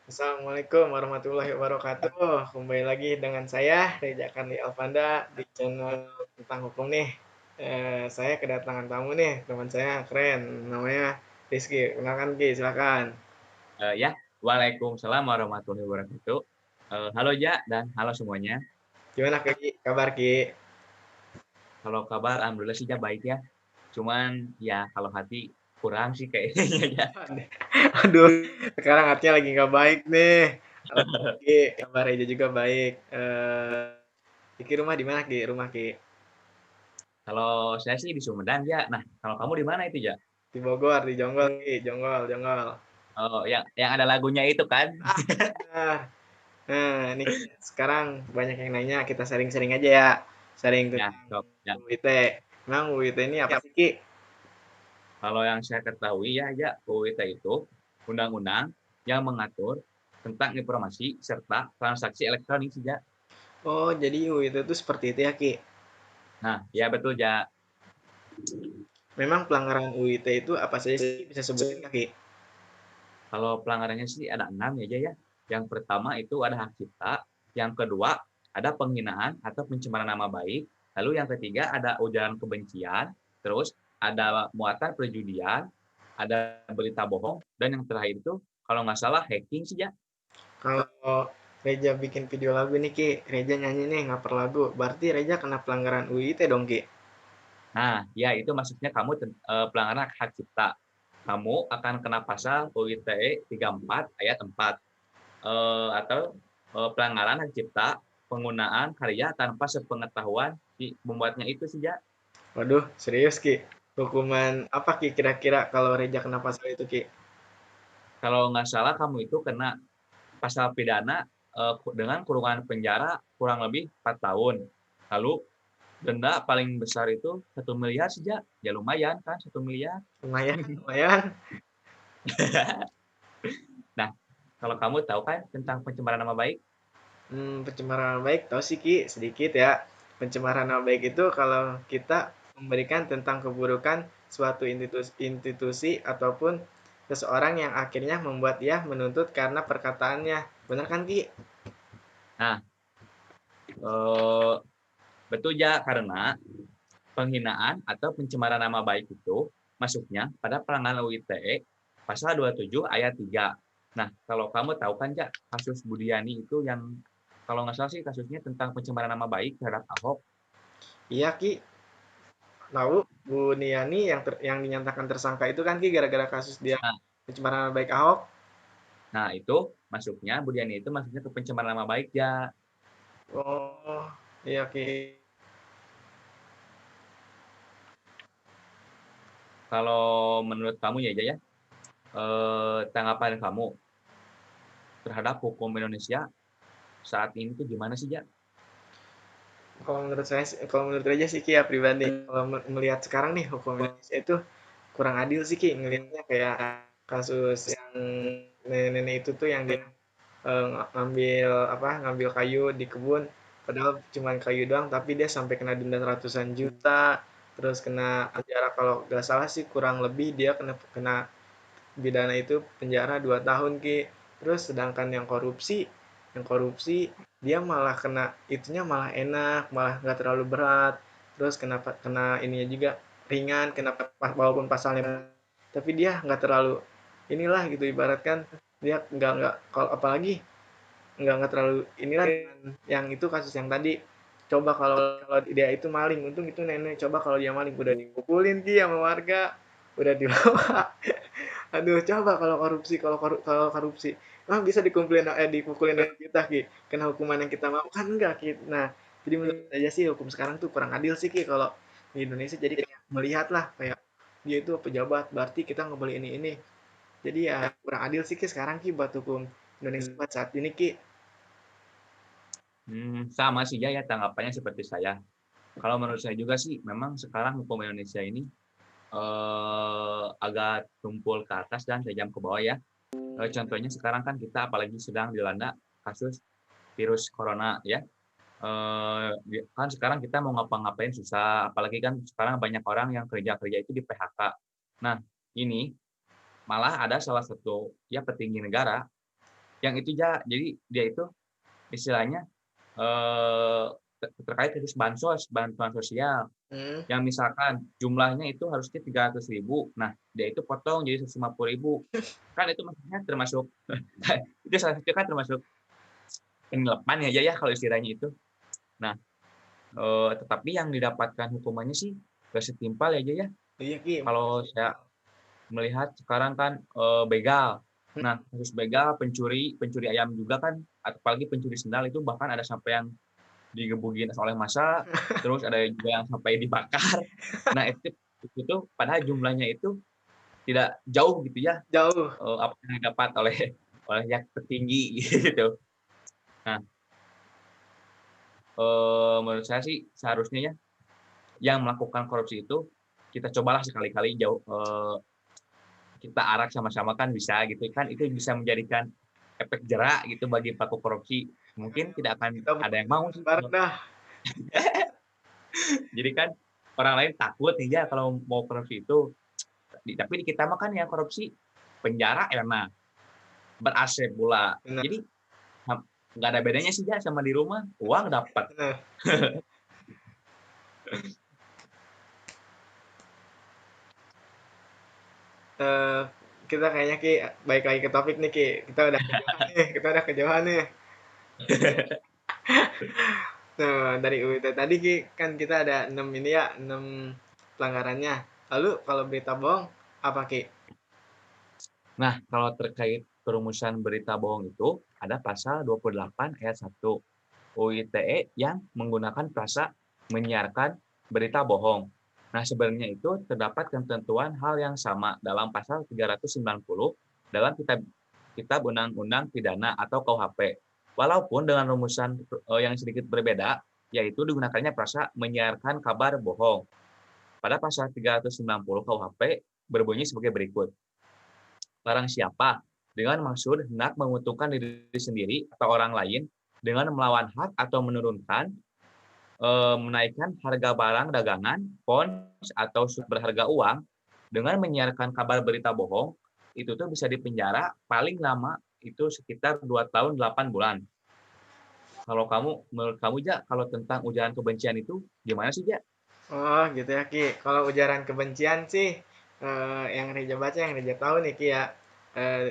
Assalamualaikum warahmatullahi wabarakatuh. Kembali lagi dengan saya Reza Karli Alfanda di channel tentang hukum nih. Saya kedatangan tamu nih, teman saya keren, namanya Rizky. Kenalkan Ki, silakan. Ya, Waalaikumsalam warahmatullahi wabarakatuh. Halo Ja dan halo semuanya. Gimana Ki? Kabar Ki? Kalau kabar, alhamdulillah sih Ja baik ya. Cuman ya kalau hati kurang sih kayaknya Ja. Aduh, sekarang hatinya lagi nggak baik nih. Alhamdulillah Ki, kabar Reja juga baik. Ki rumah di mana Ki? Rumah Ki? Kalau saya sih di Sumedang Ja. Nah, kalau kamu di mana itu Ja? Di Bogor, di Jonggol Ki, Jonggol, Jonggol. Oh, yang ada lagunya itu kan? Ah, benar. Nah, ini sekarang banyak yang nanya, kita sharing-sharing aja ya. Sharing Ya, tentang sok ya. UIT. Memang UIT ini apa sih, Ki? Kalau yang saya ketahui ya Ja, UIT itu undang-undang yang mengatur tentang informasi serta transaksi elektronik sih Ja. Oh, jadi UIT itu seperti itu ya, Ki. Nah, ya betul Ja. Memang pelanggaran UIT itu apa saja sih? Bisa sebutin nggak, Ki? Kalau pelanggarannya sih ada 6 ya aja ya. Yang pertama itu ada hak cipta, yang kedua ada penghinaan atau pencemaran nama baik, lalu yang ketiga ada ujaran kebencian, terus ada muatan perjudian, ada berita bohong, dan yang terakhir itu kalau nggak salah hacking sih ya. Kalau Reja bikin video lagu nih, Ki. Reja nyanyi nih, ngaper lagu. Berarti Reja kena pelanggaran UIT dong, Ki? Nah, ya itu maksudnya kamu pelanggaran hak cipta. Kamu akan kena pasal UITE 34 ayat 4. Atau pelanggaran hak cipta, penggunaan karya tanpa sepengetahuan si pembuatnya itu sih, Ja. Waduh, serius, Ki. Hukuman apa, Ki, kira-kira kalau Reja kena pasal itu, Ki? Kalau nggak salah kamu itu kena pasal pidana dengan kurungan penjara kurang lebih 4 tahun. Lalu denda paling besar itu 1 miliar sih, Ja. Ya lumayan kan 1 miliar. Lumayan, lumayan. Nah, kalau kamu tahu kan tentang pencemaran nama baik? Pencemaran nama baik tahu sih Ki, sedikit ya. Pencemaran nama baik itu kalau kita memberikan tentang keburukan suatu institusi ataupun seseorang yang akhirnya membuat dia menuntut karena perkataannya. Benar kan Ki? Nah, eh, betul ja karena penghinaan atau pencemaran nama baik itu masuknya pada pelanggaran UITE pasal 27 ayat 3. Nah, kalau kamu tahu kan ja kasus Budiani itu yang kalau nggak salah sih kasusnya tentang pencemaran nama baik terhadap Ahok. Iya Ki, tahu Bu Niani yang dinyatakan tersangka itu kan Ki gara-gara kasus dia Nah, pencemaran nama baik Ahok. nah itu masuknya Budiani itu masuknya ke pencemaran nama baik ya. Oh, iya Ki. Kalau menurut kamu ya ja ya, tanggapan kamu terhadap hukum Indonesia saat ini tuh gimana sih ja? Kalau menurut aja sih Ki ya pribadi, kalau melihat sekarang nih hukum Indonesia itu kurang adil sih Ki ngelihatnya kayak kasus yang nenek-nenek itu tuh yang dia ngambil apa ngambil kayu di kebun padahal cuma kayu doang tapi dia sampai kena denda ratusan juta terus kena penjara kalau nggak salah sih kurang lebih dia kena kena pidana itu penjara 2 tahun Ki terus sedangkan yang korupsi dia malah kena itunya malah enak malah nggak terlalu berat terus kena kena ininya juga ringan kena walaupun pasalnya tapi dia nggak terlalu inilah gitu ibaratkan dia nggak kalau apalagi nggak terlalu inilah dengan yang itu kasus yang tadi coba kalau kalau dia itu maling untung itu nenek coba kalau dia maling udah dipukulin Ki sama warga udah dibawa aduh coba kalau korupsi emang bisa dipukulin sama kita Ki kena hukuman yang kita mau kan enggak Ki nah jadi menurut saya sih hukum sekarang tuh kurang adil sih Ki kalau di Indonesia jadi kayak melihat lah kayak dia itu pejabat berarti kita nggak boleh ini jadi ya kurang adil sih Ki sekarang Ki buat hukum Indonesia buat saat ini Ki. Sama sih ja ya tanggapannya seperti saya. Kalau menurut saya juga sih memang sekarang hukum Indonesia ini agak tumpul ke atas dan tajam ke bawah ya. Contohnya sekarang kan kita apalagi sedang dilanda kasus virus corona ya. Kan sekarang kita mau ngapa-ngapain susah, apalagi kan sekarang banyak orang yang kerja-kerja itu di PHK. Nah, ini malah ada salah satu ya petinggi negara Yang itu ja, jadi dia itu istilahnya eh, terkait kasus bansos, bantuan sosial. Hmm. Yang misalkan jumlahnya itu harusnya 300.000, nah dia itu potong jadi 150.000. Kan itu maksudnya termasuk itu salah satu kan termasuk penyelepan ya ya kalau istilahnya itu. Nah, tetapi yang didapatkan hukumannya sih gak setimpal ya ya. Iya Ki, Kalau makasih. saya melihat sekarang kan begal. Hmm. Nah, kasus begal, pencuri ayam juga kan, apalagi pencuri sendal itu bahkan ada sampai yang digebukin oleh massa, terus ada juga yang sampai dibakar. Nah, itu tuh padahal jumlahnya itu tidak jauh gitu ya, Jauh. apa yang didapat oleh oleh yang tertinggi gitu. Nah, menurut saya sih seharusnya ya yang melakukan korupsi itu kita cobalah sekali-kali jauh kita arak sama-sama kan bisa gitu kan, itu bisa menjadikan efek jerak gitu bagi pelaku korupsi. Mungkin tidak akan Kita ada buat yang mau sih. bareng dah. Jadi kan orang lain takut nih ya kalau mau korupsi itu. Tapi di kita mah kan yang korupsi penjara enak, ber-AC pula. Benar, Jadi nggak ada bedanya sih ya sama di rumah, uang dapat. benar. Eh, kita kayaknya Ki baik lagi ke topik nih Ki. Kita udah kejauhan nih, kita udah kejauhan nih. Nah, dari UIT tadi Ki, kan kita ada 6 ini ya, 6 pelanggarannya. Lalu kalau berita bohong apa Ki? Nah, kalau terkait perumusan berita bohong itu ada pasal 28 ayat 1 UITE yang menggunakan frasa menyiarkan berita bohong. Nah, sebenarnya itu terdapat ketentuan hal yang sama dalam pasal 390 dalam kitab kitab Undang-Undang Pidana atau KUHP. Walaupun dengan rumusan yang sedikit berbeda, yaitu digunakannya frasa menyiarkan kabar bohong. Pada pasal 390 KUHP berbunyi sebagai berikut. Barang siapa dengan maksud hendak menguntungkan diri sendiri atau orang lain dengan melawan hak atau menurunkan, menaikkan harga barang dagangan, pons atau berharga uang dengan menyiarkan kabar berita bohong, itu tuh bisa dipenjara paling lama itu sekitar 2 tahun 8 bulan. Kalau menurut kamu Ja, kalau tentang ujaran kebencian itu gimana sih Ja? Oh, gitu ya Ki. Kalau ujaran kebencian sih yang Reja baca, yang Reja tahu nih Ki ya.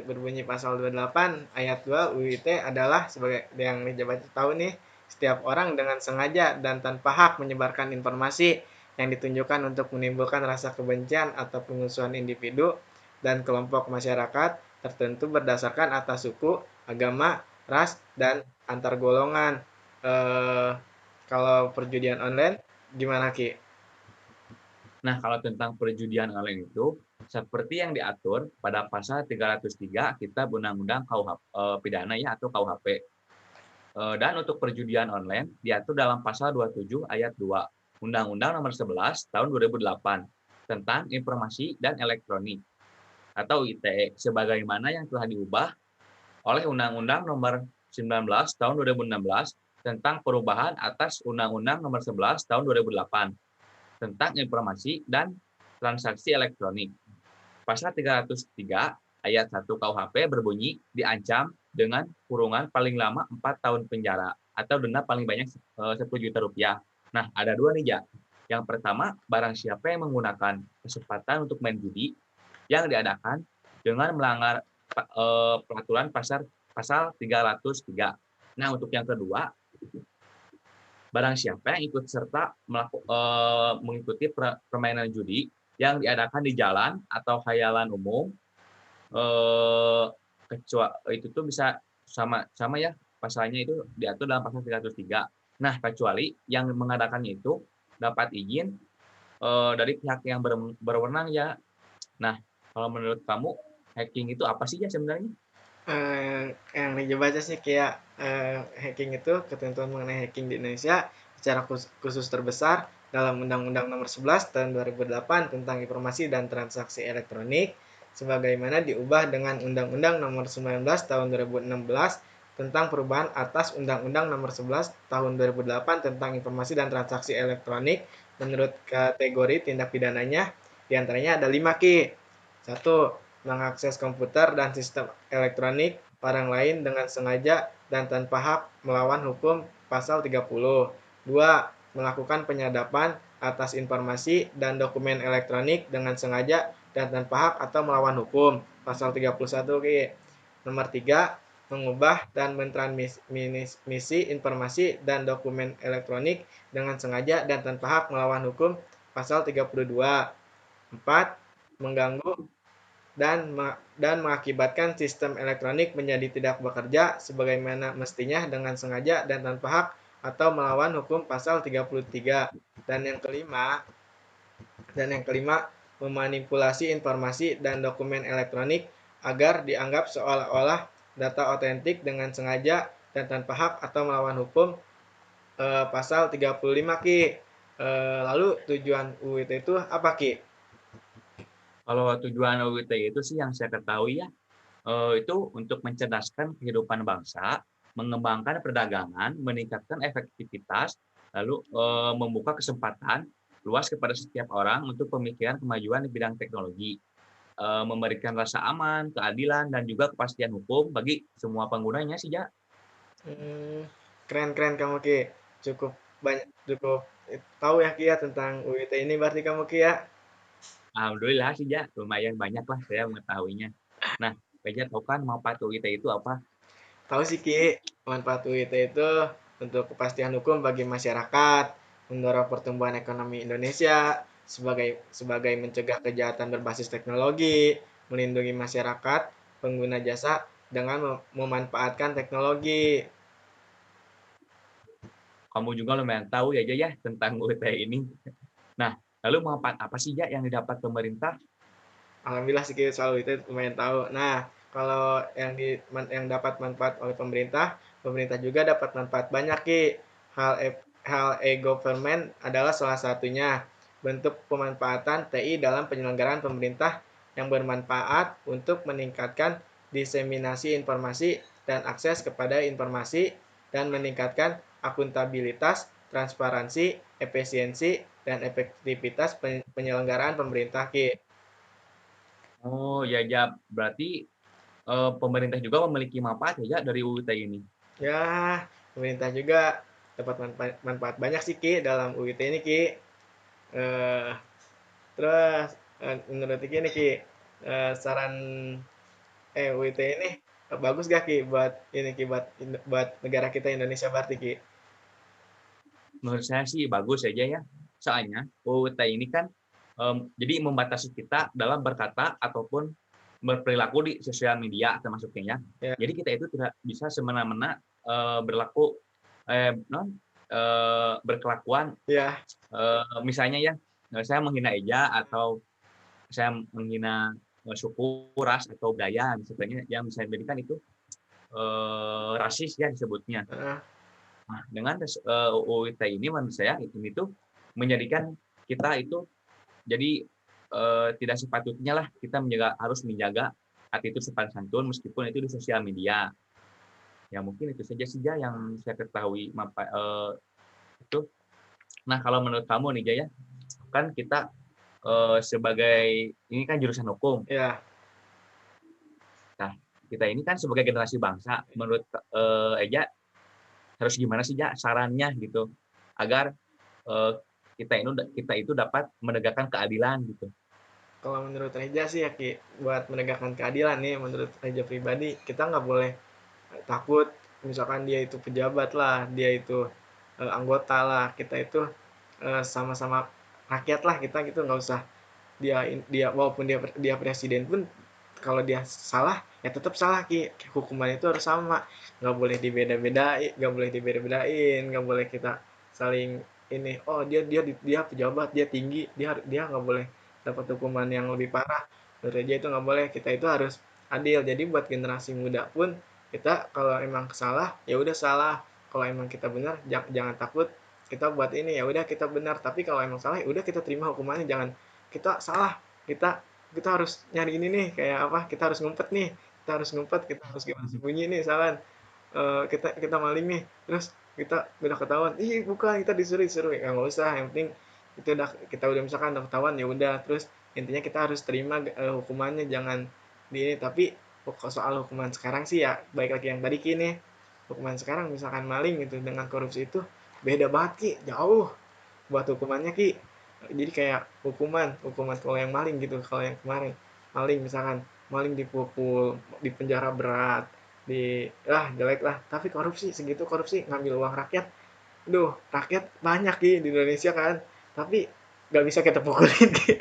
Berbunyi pasal 28 ayat 2 UIT adalah sebagai yang Reja baca tahu nih, setiap orang dengan sengaja dan tanpa hak menyebarkan informasi yang ditunjukkan untuk menimbulkan rasa kebencian atau pengusuhan individu dan kelompok masyarakat tertentu berdasarkan atas suku, agama, ras, dan antar golongan. Eh, kalau perjudian online gimana Ki? Nah, kalau tentang perjudian online itu, seperti yang diatur pada pasal 303 Kitab Undang-Undang Pidana ya atau KUHP. Dan untuk perjudian online diatur dalam pasal 27 ayat 2 Undang-Undang Nomor 11 Tahun 2008 tentang Informasi dan Elektronik atau ITE sebagaimana yang telah diubah oleh Undang-Undang Nomor 19 Tahun 2016 tentang perubahan atas Undang-Undang Nomor 11 Tahun 2008 tentang informasi dan transaksi elektronik. Pasal 303 ayat 1 KUHP berbunyi diancam dengan kurungan paling lama 4 tahun penjara atau denda paling banyak 10 juta rupiah. Nah, ada dua nih, Ja. Yang pertama, barang siapa yang menggunakan kesempatan untuk main judi yang diadakan dengan melanggar peraturan pasal 303. Nah, untuk yang kedua, barang siapa yang ikut serta mengikuti permainan judi yang diadakan di jalan atau khayalan umum, kecuali itu tuh bisa sama sama ya pasalnya itu diatur dalam pasal 303. Nah, kecuali yang mengadakannya itu dapat izin dari pihak yang berwenang ya. Nah, kalau menurut kamu hacking itu apa sih ya sebenarnya? Yang dibaca sih kayak hacking itu ketentuan mengenai hacking di Indonesia secara khusus terbesar dalam Undang-Undang Nomor 11 Tahun 2008 tentang Informasi dan Transaksi Elektronik sebagaimana diubah dengan Undang-Undang Nomor 19 Tahun 2016 tentang perubahan atas Undang-Undang Nomor 11 Tahun 2008 tentang Informasi dan Transaksi Elektronik menurut kategori tindak pidananya diantaranya ada 5 Ki. Satu, mengakses komputer dan sistem elektronik orang lain dengan sengaja dan tanpa hak melawan hukum pasal 30. 2. Melakukan penyadapan atas informasi dan dokumen elektronik dengan sengaja dan tanpa hak atau melawan hukum pasal 31. Nomor 3. Mengubah dan mentransmisi informasi dan dokumen elektronik dengan sengaja dan tanpa hak melawan hukum pasal 32. 4. Mengganggu dan mengakibatkan sistem elektronik menjadi tidak bekerja sebagaimana mestinya dengan sengaja dan tanpa hak atau melawan hukum pasal 33. Dan yang kelima, memanipulasi informasi dan dokumen elektronik agar dianggap seolah-olah data otentik dengan sengaja dan tanpa hak atau melawan hukum pasal 35 Ki. Lalu tujuan UIT itu apa Ki? Kalau tujuan UIT itu sih yang saya ketahui ya, itu untuk mencerdaskan kehidupan bangsa, mengembangkan perdagangan, meningkatkan efektivitas, lalu membuka kesempatan luas kepada setiap orang untuk pemikiran kemajuan di bidang teknologi, memberikan rasa aman, keadilan, dan juga kepastian hukum bagi semua penggunanya sih, Ja. Keren-keren kamu Ki. Cukup banyak, cukup tahu ya Ki ya tentang UIT ini berarti kamu Ki ya. Alhamdulillah sih, Ja, lumayan banyak lah saya mengetahuinya. Nah, Beja tahu kan manfaat UIT itu apa? Tahu sih Ki, manfaat UIT itu untuk kepastian hukum bagi masyarakat, mendorong pertumbuhan ekonomi Indonesia, sebagai sebagai mencegah kejahatan berbasis teknologi, melindungi masyarakat pengguna jasa dengan memanfaatkan teknologi. Kamu juga lumayan tahu ya, Ja, ya, tentang UIT ini. Nah, lalu manfaat apa sih, Ja, yang didapat pemerintah? Alhamdulillah sih Ki, soal itu lumayan tahu. Nah, kalau yang dapat manfaat oleh pemerintah, pemerintah juga dapat manfaat banyak Ki. Hal e-government adalah salah satunya. Bentuk pemanfaatan TI dalam penyelenggaraan pemerintah yang bermanfaat untuk meningkatkan diseminasi informasi dan akses kepada informasi dan meningkatkan akuntabilitas, transparansi, efisiensi, dan efektivitas penyelenggaraan pemerintah Ki. Oh, ya, Ja, berarti pemerintah juga memiliki manfaat ya, Ja, dari UIT ini. Ya, pemerintah juga dapat manfaat banyak sih Ki dalam UIT ini Ki. Eh, terus menurut Ki ini Ki, saran UIT ini bagus gak Ki buat ini Ki buat negara kita Indonesia berarti Ki? Menurut saya sih bagus aja ya. Soalnya UIT ini kan jadi membatasi kita dalam berkata ataupun berperilaku di sosial media termasuknya ya. Ya, Jadi kita itu tidak bisa semena-mena berlaku non berkelakuan ya, misalnya ya saya menghina Eja atau saya menghina suku, ras atau budaya misalnya yang bisa dijadikan itu rasis ya disebutnya. heeh, Nah, dengan UU ITE ini menurut saya ini tuh menjadikan kita itu jadi tidak sepatutnya lah kita harus menjaga attitude sopan santun meskipun itu di sosial media. Ya mungkin itu saja sih Ja, yang saya ketahui itu. Nah kalau menurut kamu nih Jaya, kan kita sebagai ini kan jurusan hukum. ya. Nah kita ini kan sebagai generasi bangsa, menurut Eja harus gimana sih Ja sarannya gitu agar eh, kita itu dapat menegakkan keadilan gitu. Kalau menurut Reja sih ya Ki, buat menegakkan keadilan nih, menurut Reja pribadi, kita nggak boleh takut misalkan dia itu pejabat lah, dia itu anggota lah, kita itu sama-sama rakyat lah, kita gitu nggak usah dia dia walaupun dia presiden pun kalau dia salah ya tetap salah Ki, hukuman itu harus sama, nggak boleh dibeda-bedain, nggak boleh kita saling ini, oh dia pejabat, dia tinggi, dia nggak boleh dapat hukuman yang lebih parah. Menurut aja itu nggak boleh, kita itu harus adil. Jadi buat generasi muda pun kita kalau emang salah ya udah salah, kalau emang kita benar jangan takut, kita buat ini ya udah kita benar, tapi kalau emang salah ya udah kita terima hukumannya, jangan kita salah, kita kita harus nyari ini nih kayak apa, kita harus ngumpet nih, kita harus gimana sembunyi nih salah, kita kita maling nih, terus kita udah ketahuan, ih bukan, kita disuruh disuruh ya nggak usah, yang penting itu udah kita udah misalkan udah ketahuan ya udah, terus intinya kita harus terima hukumannya, jangan di ini. Tapi soal hukuman sekarang sih ya baik lagi yang tadi kini hukuman sekarang misalkan maling gitu dengan korupsi itu beda banget Ki, jauh buat hukumannya Ki. Jadi kayak hukuman hukuman kalau yang maling gitu, kalau yang kemarin maling misalkan maling dipukul di penjara berat di jelek lah, tapi korupsi segitu korupsi ngambil uang rakyat. Duh, rakyat banyak Ki di Indonesia kan, tapi nggak bisa kita pukulin Ki.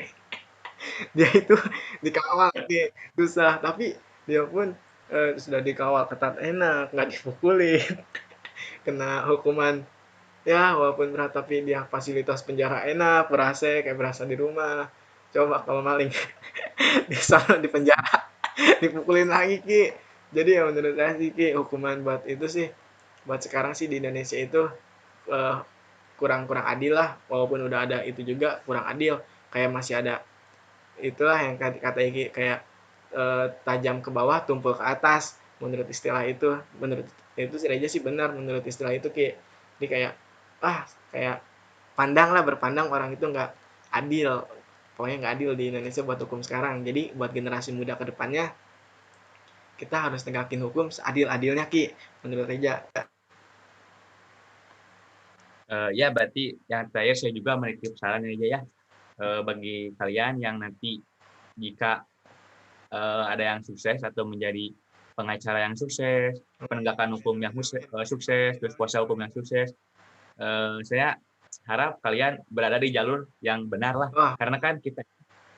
Dia itu dikawal Ki, susah, tapi dia pun sudah dikawal ketat enak, nggak dipukulin, kena hukuman ya walaupun berat tapi dia fasilitas penjara enak, ber-AC kayak berasa di rumah. Coba kalau maling di sana di penjara dipukulin lagi Ki. Jadi ya menurut saya sih Ki hukuman buat itu sih buat sekarang sih di Indonesia itu eh, kurang-kurang adil lah walaupun udah ada itu juga kurang adil kayak masih ada itulah yang kata Iki kayak tajam ke bawah tumpul ke atas menurut istilah itu menurut itu sih aja sih benar menurut istilah itu Ki jadi kayak kayak pandang lah berpandang orang itu nggak adil pokoknya nggak adil di Indonesia buat hukum sekarang jadi buat generasi muda ke depannya kita harus tegakin hukum seadil-adilnya Ki menurut Reja. Ya, berarti yang terakhir saya juga menitip saran aja ya, bagi kalian yang nanti jika ada yang sukses atau menjadi pengacara yang sukses, penegakan hukum yang sukses, terus kuasa hukum yang sukses, saya harap kalian berada di jalur yang benar lah. Wah, Karena kan kita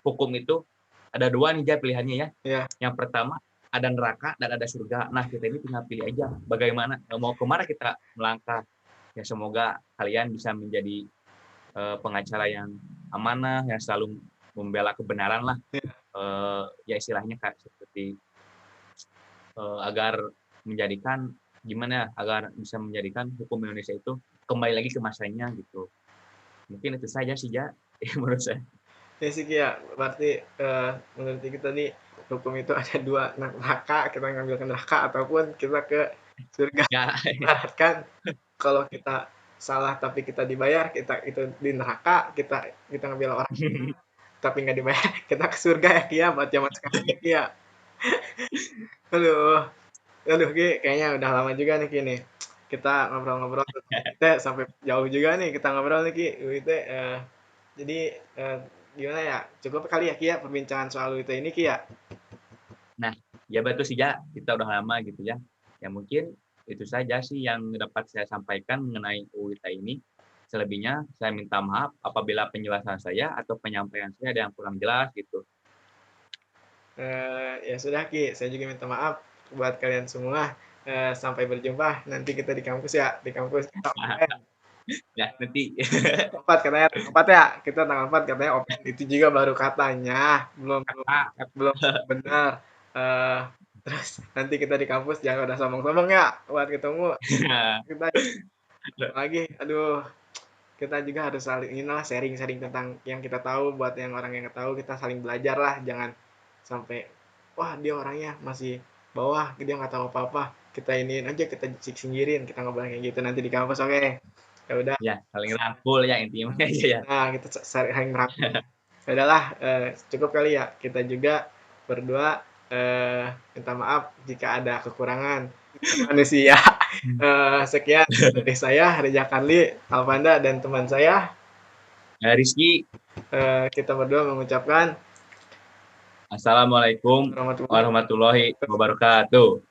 hukum itu ada dua nih ya pilihannya ya. ya Yang pertama ada neraka dan ada surga. Nah kita ini tinggal pilih aja bagaimana mau kemana kita melangkah. Ya semoga kalian bisa menjadi pengacara yang amanah, yang selalu membela kebenaran lah. Ya istilahnya kayak seperti agar menjadikan gimana agar bisa menjadikan hukum Indonesia itu kembali lagi ke masanya gitu. Mungkin itu saja sih ya menurut saya. ya sih Ki, ya berarti menurut kita nih hukum itu ada dua neraka kita ngambil ke neraka ataupun kita ke surga Ya, ibaratkan kalau kita salah tapi kita dibayar kita itu di neraka kita kita ngambil orang tapi nggak dibayar kita ke surga ya Kia buat zaman sekarang ya Kia. Aduh aduh Ki kayaknya udah lama juga nih Ki nih kita ngobrol-ngobrol kita sampai jauh juga nih kita ngobrol nih Ki UIT jadi gimana ya cukup kali ya Ki ya perbincangan soal UIT ini Ki ya. nah ya betul sih ya kita udah lama gitu ya. Ya mungkin itu saja sih yang dapat saya sampaikan mengenai UIT ini. Selebihnya saya minta maaf apabila penjelasan saya atau penyampaian saya ada yang kurang jelas gitu. Ya sudah Ki saya juga minta maaf buat kalian semua. Sampai berjumpa nanti kita di kampus ya di kampus kita Ya nanti tanggal 4 katanya tanggal 4 ya kita tanggal 4 katanya open itu juga baru katanya belum belum kakak belum benar. Eh, Terus nanti kita di kampus jangan udah sombong-sombong ya buat ketemu kita lagi aduh kita juga harus saling inilah sharing-sharing tentang yang kita tahu buat yang orang yang nggak tahu kita saling belajar lah jangan sampai wah dia orangnya masih bawah dia nggak tahu apa-apa kita iniin aja kita singkirin kita ngobrol kayak gitu nanti di kampus oke ya udah ya saling rangkul ya intinya aja ya. nah kita saling merangkul ya udahlah cukup kali ya kita juga berdua minta maaf jika ada kekurangan manusia. Sekian dari saya Reza Karli Alvanda dan teman saya Rizky, kita berdua mengucapkan assalamualaikum warahmatullahi warahmatullahi wabarakatuh.